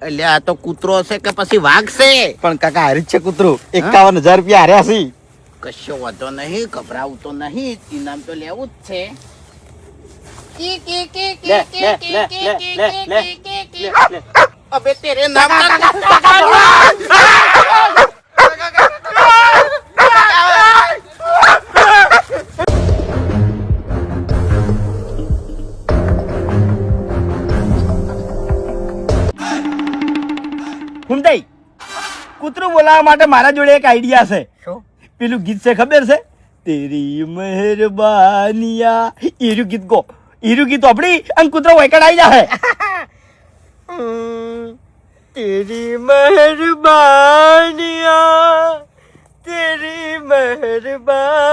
એટલે આ તો કૂતરો છે કે પછી વાઘ છે? પણ કાકા હારી જ છે કૂતરું. 51,000 રૂપિયા હાર્યા છે. કશો વાંધો નહીં, ગભરાવું તો નહીં, ઇનામ તો લેવું જ છે. અબે તેરે નામ હુમતાઈ, કૂતરું બોલાવવા માટે મારા જોડે એક આઈડિયા છે. પેલું ગીત છે ખબર છે? તેરી મહેરબાનિયા. હીરું ગીત ગો. હીરું ગીત આપડી અને કૂતરો વૈકડ આવી જાય. તેરી મહેરબાનિયા, તેરી મહેરબાનિયા.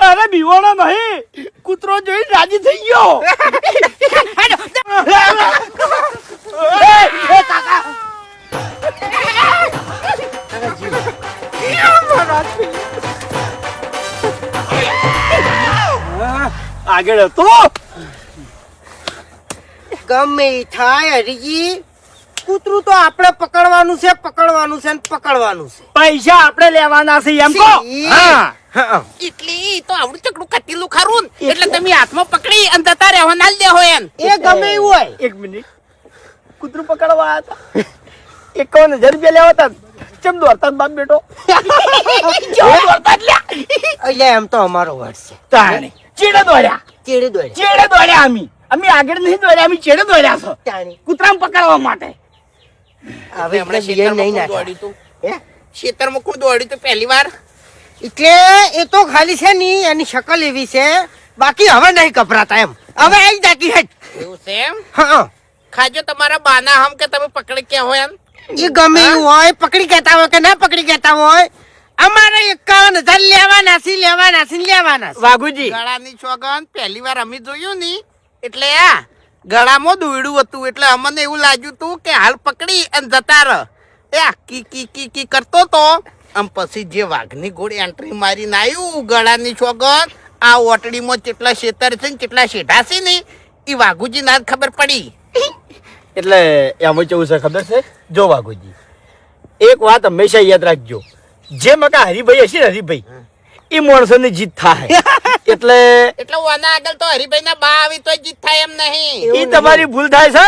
અરે બીવાણો નહીં, કૂતરો જોઈ રાજી થઈ ગયો. આગળ હતો. ગમે ઈ થાય હરીજી, કૂતરું તો આપણે પકડવાનું છે, પકડવાનું છે ને પકડવાનું છે. પૈસા આપણે લેવાના છે એમ કહો. હા, એટલે તો આવડું ચકડું કટેલું ખરું ને, એટલે તમે હાથમાં પકડી અને જતા રહેવા ના દેવો એમ. એ ગમે એવું હોય. એક મિનિટ, કૂતરું પકડવા આવ્યા હતા, 51,000 રૂપિયા લેવા હતા. ચમ દોડતા બાપ બેટો? એટલે એમ તો અમારો વર્ષ છે. તાણે ચેડે દોડ્યા, ચેડે દોડે ચેડે દોડ્યા. અમે આગળ નહીં દોડ્યા, અમે ચેડે દોડ્યા છો તાણી. કૂતરાને પકડવા માટે. હવે હમણાં એટલે બિયારણ નહીં ખેતરમાં કોણ નાખ્યા. દોડ્યું તું? હે? ખેતરમાં કોણ દોડ્યું તું પહેલી વાર? એટલે એ તો ખાલી છે ની એની શકલ એવી છે, બાકી હવે નહીં કપરાતા એમ. હવે આવી જાતી હે. એવું છે એમ? હા, ખાજો તમારા બાના હમ કે તમે પકડી કે હોય એમ. એ ગમે એવું હોય, પકડી કહેતા હોય કે ના પકડી કહેતા હોય, અમારે 51,000 લેવાના છે, લેવાના છે, લેવાના છે. વાઘુજી, ગળાની સોગન પહેલી વાર અમે જોયું ની, એટલે આ ગળામાં દોયડું હતું, એટલે અમને એવું લાગ્યું તું કે હાલ પકડી અને જતા રહ. એ આ કી કી કી કી કરતો તો આમ પછી જે વાઘની ગોળી એન્ટ્રી મારીને આવ્યું ગળાની સોગન, આ ઓટડીમાં કેટલા શેતર છે ને કેટલા શેઢા છે ને એ વાઘુજી ના ખબર પડી. એટલે એમાં કેવું છે ખબર છે? જો વાઘુજી, એક વાત હંમેશા યાદ રાખજો, જે મકા હરિભાઈ હશે ને હરિભાઈ, એ માણસોની જીત થાય. એટલે એટલે ઓના આગળ તો હરિભાઈ ના બા આવી તો જીત થાય એમ નહીં. એ તમારી ભૂલ થાય છે.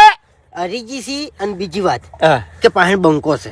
હરીજી સી અને બીજી વાત હા. કે પાસે બંકો છે.